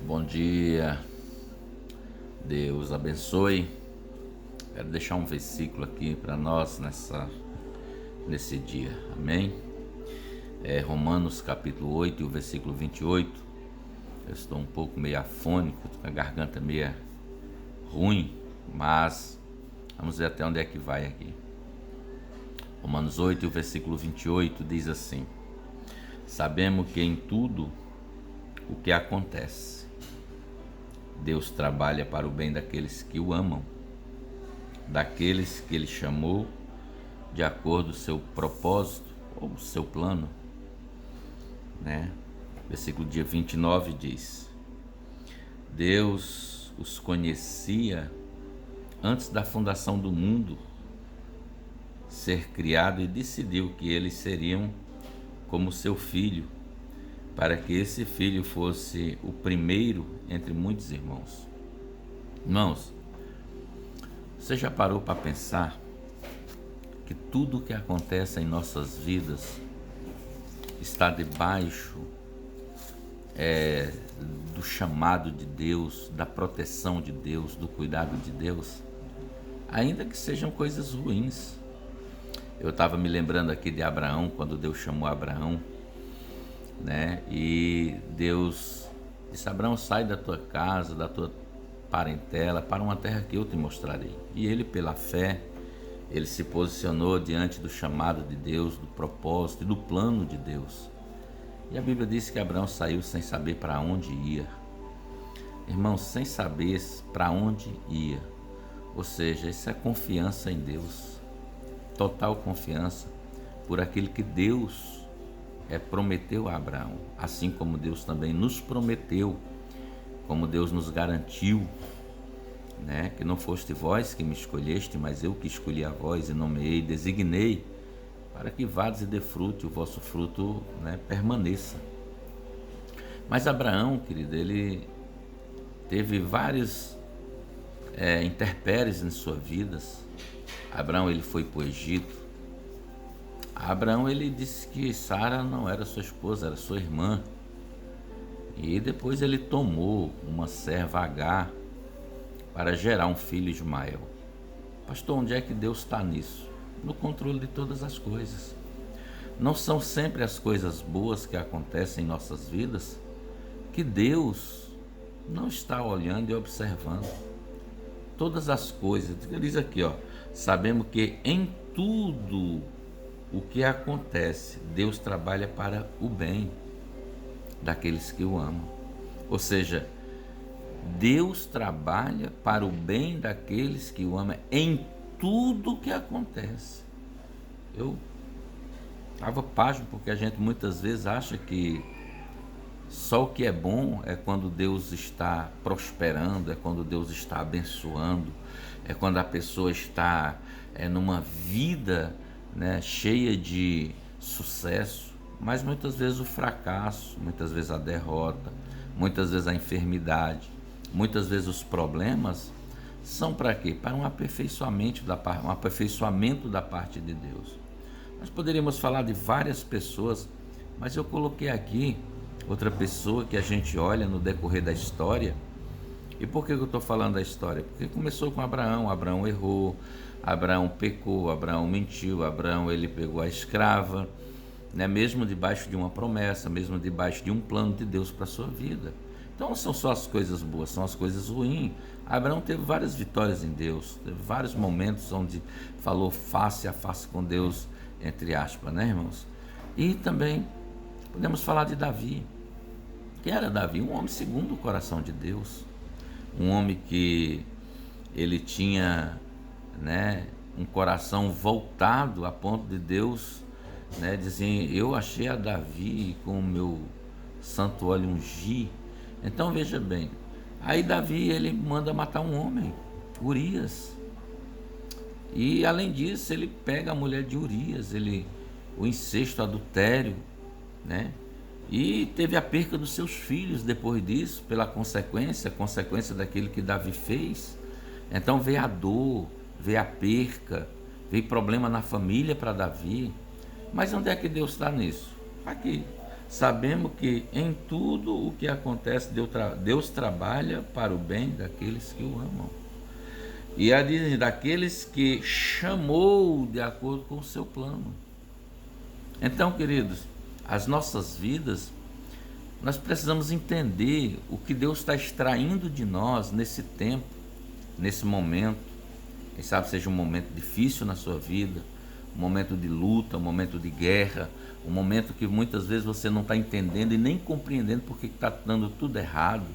Bom dia, Deus abençoe. Quero deixar um versículo aqui para nós nesse dia, amém? Romanos capítulo 8 e o versículo 28. Eu estou um pouco meio afônico, com a garganta meio ruim, mas vamos ver até onde é que vai aqui. Romanos 8 e o versículo 28 diz assim: Sabemos que em tudo o que acontece, Deus trabalha para o bem daqueles que o amam, daqueles que Ele chamou de acordo com o seu propósito ou o seu plano, né? Versículo dia 29 diz: Deus os conhecia antes da fundação do mundo ser criado e decidiu que eles seriam como seu filho, para que esse filho fosse o primeiro entre muitos irmãos. Irmãos, você já parou para pensar que tudo o que acontece em nossas vidas está debaixo do chamado de Deus, da proteção de Deus, do cuidado de Deus, ainda que sejam coisas ruins? Eu estava me lembrando aqui de Abraão, quando Deus chamou Abraão, né? E Deus disse: Abraão, sai da tua casa, da tua parentela, para uma terra que eu te mostrarei. E ele, pela fé, ele se posicionou diante do chamado de Deus, do propósito e do plano de Deus. E a Bíblia diz que Abraão saiu sem saber para onde ia. Irmão, sem saber para onde ia. Ou seja, isso é confiança em Deus. Total confiança por aquilo que Deus prometeu a Abraão. Assim como Deus também nos prometeu, como Deus nos garantiu, né? Que não foste vós que me escolheste, mas eu que escolhi a vós e nomeei, designei, para que vades e dê fruto, e o vosso fruto, né, permaneça. Mas Abraão, querido, ele teve vários intempéries em sua vida. Abraão, ele foi para o Egito. Abraão, ele disse que Sara não era sua esposa, era sua irmã. E depois ele tomou uma serva Agar para gerar um filho, Ismael. Pastor, onde é que Deus está nisso? No controle de todas as coisas. Não são sempre as coisas boas que acontecem em nossas vidas que Deus não está olhando e observando. Todas as coisas, ele diz aqui, sabemos que em tudo o que acontece, Deus trabalha para o bem daqueles que o amam. Ou seja, Deus trabalha para o bem daqueles que o amam em tudo que acontece. Eu estava pasmo porque a gente muitas vezes acha que só o que é bom é quando Deus está prosperando, é quando Deus está abençoando, é quando a pessoa está numa vida, né, cheia de sucesso. Mas muitas vezes o fracasso, muitas vezes a derrota, muitas vezes a enfermidade, muitas vezes os problemas são para quê? Para um aperfeiçoamento da parte de Deus. Nós poderíamos falar de várias pessoas, mas eu coloquei aqui outra pessoa que a gente olha no decorrer da história. E por que eu estou falando da história? Porque começou com Abraão. Abraão errou, Abraão pecou, Abraão mentiu, Abraão ele pegou a escrava, né? Mesmo debaixo de uma promessa, mesmo debaixo de um plano de Deus para a sua vida. Então não são só as coisas boas, são as coisas ruins. Abraão teve várias vitórias em Deus, teve vários momentos onde falou face a face com Deus, entre aspas, né, irmãos? E também podemos falar de Davi. Quem era Davi? Um homem segundo o coração de Deus, um homem que ele tinha, né, um coração voltado a ponto de Deus, né, dizer: eu achei a Davi com o meu santo óleo ungir. Então veja bem, aí Davi ele manda matar um homem, Urias, e além disso ele pega a mulher de Urias, o incesto, adultério, né? E teve a perca dos seus filhos depois disso, pela consequência daquilo que Davi fez. Então veio a dor, veio a perca, veio problema na família para Davi. Mas onde é que Deus está nisso? Aqui. sabemos que em tudo o que acontece, Deus trabalha para o bem daqueles que o amam. E a diz daqueles que chamou de acordo com o seu plano. Então, queridos, as nossas vidas, nós precisamos entender o que Deus está extraindo de nós nesse tempo, nesse momento. Quem sabe seja um momento difícil na sua vida, um momento de luta, um momento de guerra, um momento que muitas vezes você não está entendendo e nem compreendendo porque está dando tudo errado,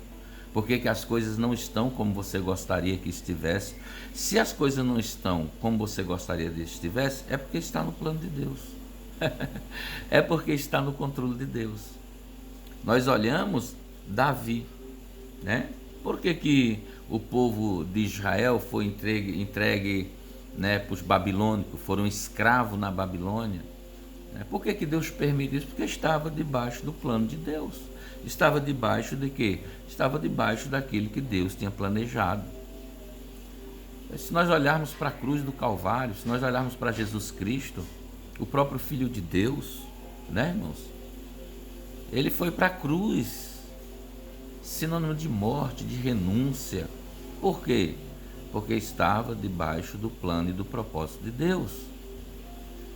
porque que as coisas não estão como você gostaria que estivesse. Se as coisas não estão como você gostaria que estivesse, é porque está no plano de Deus. É porque está no controle de Deus. Nós olhamos Davi, né? Por que o povo de Israel foi entregue né, para os babilônicos, foram escravos na Babilônia? Por que Deus permite isso? Porque estava debaixo do plano de Deus. Estava debaixo de quê? Estava debaixo daquilo que Deus tinha planejado. Se nós olharmos para a cruz do Calvário, se nós olharmos para Jesus Cristo, o próprio Filho de Deus, né, irmãos? Ele foi para a cruz, sinônimo de morte, de renúncia. Por quê? Porque estava debaixo do plano e do propósito de Deus.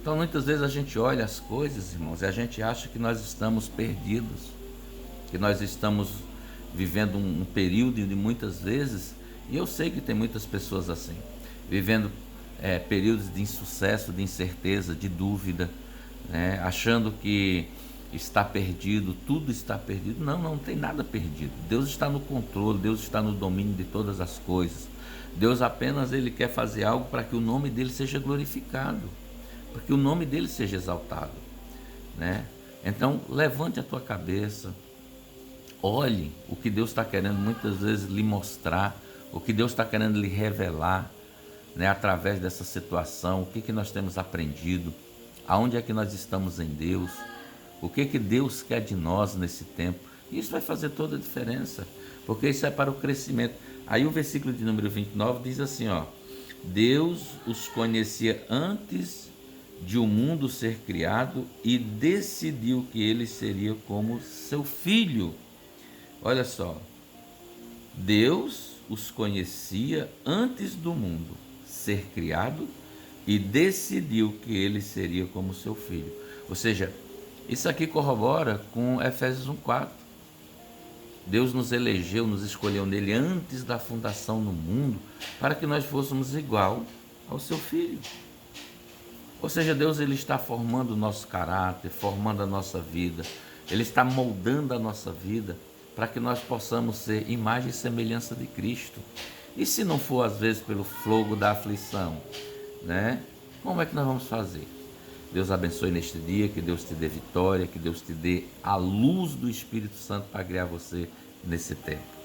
Então, muitas vezes a gente olha as coisas, irmãos, e a gente acha que nós estamos perdidos, que nós estamos vivendo um período de muitas vezes, e eu sei que tem muitas pessoas assim, vivendo períodos de insucesso, de incerteza, de dúvida, né, achando que está perdido, tudo está perdido. Não, não tem nada perdido. Deus está no controle, Deus está no domínio de todas as coisas. Deus apenas ele quer fazer algo para que o nome dele seja glorificado, para que o nome dele seja exaltado, né? Então, levante a tua cabeça, olhe o que Deus está querendo muitas vezes lhe mostrar, o que Deus está querendo lhe revelar, né, através dessa situação, o que nós temos aprendido, aonde é que nós estamos em Deus, o que Deus quer de nós nesse tempo. Isso vai fazer toda a diferença, porque isso é para o crescimento. Aí o versículo de número 29 diz assim, ó: Deus os conhecia antes de o mundo ser criado e decidiu que ele seria como seu filho. Olha só, Deus os conhecia antes do mundo ser criado e decidiu que ele seria como seu filho. Ou seja, isso aqui corrobora com Efésios 1,4. Deus nos elegeu, nos escolheu nele antes da fundação do mundo para que nós fôssemos igual ao seu filho. Ou seja, Deus ele está formando o nosso caráter, formando a nossa vida. Ele está moldando a nossa vida para que nós possamos ser imagem e semelhança de Cristo. E se não for às vezes pelo fogo da aflição, né? Como é que nós vamos fazer? Deus abençoe neste dia, que Deus te dê vitória, que Deus te dê a luz do Espírito Santo para guiar você nesse tempo.